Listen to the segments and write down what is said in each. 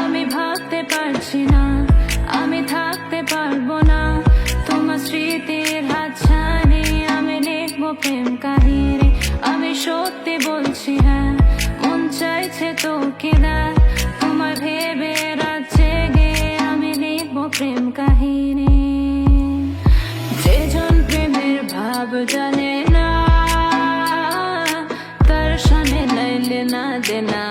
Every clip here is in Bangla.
আমি ভাবতে পারছি না, আমি থাকতে পারবো না তোমার স্মৃতির হাতছানি। আমি লিখবো প্রেম কাহিনী, আমি সত্যি বলছি হ্যাঁ, মন চাইছে তোকে দেখ তোমার ভেবে রাত জেগে। আমি লিখবো প্রেম কাহিনী। যেজন প্রেমের ভাব জানে না, তার সামনে লাইলে না দেনা।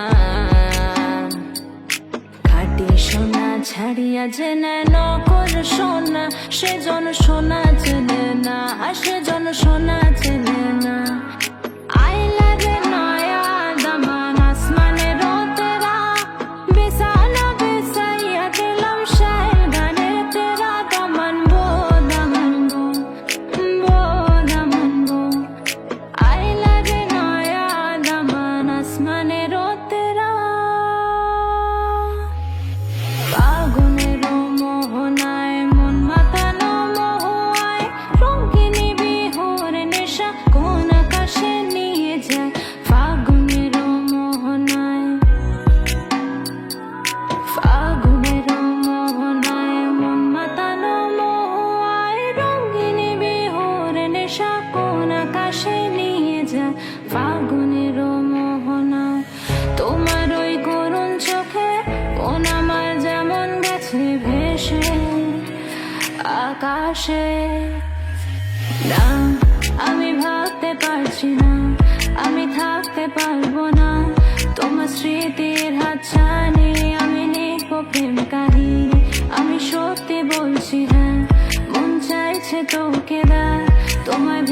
খাটি সোনা ছাড়িয়া যে নেয় নকল সোনা, সেজন সোনা চেনে না, সেজন সোনা চেনে না। আইলা রে নয়া দামান আসমানেরও তেরা, বিছানা বিছাইয়া দিলাম শায়ের গানের তেরা। দামান বো দামান বো, বো দামান বো। আইলা রে নয়া দামান আসমানেরও তেরা। ফাগুনেরও মোহনায় মন মাতানো মহুয়ায়, রঙিনী বিহুর নেশা কোন আকাশে নিয়ে যায়। ফাগুনেরও মোহনায়, ফাগুনেরও মোহনায় মন মাতানো মহুয়ায়, রঙিনী বিহুর নেশা কোন আকাশে নিয়ে যায়। ফাগুনেরও মোহনায় তোমার ওই করুণ চোখে কোন আমার যেমন গেছে ভেসে আকাশে। না, আমি ভাবতে পারছি না, আমি থাকতে পারবো না তোমার স্মৃতির হাতছানি। আমি লিখবো প্রেম কাহিনী, আমি সত্যি বলছি হ্যাঁ, মন চাইছে তোকে দেখ তোমায়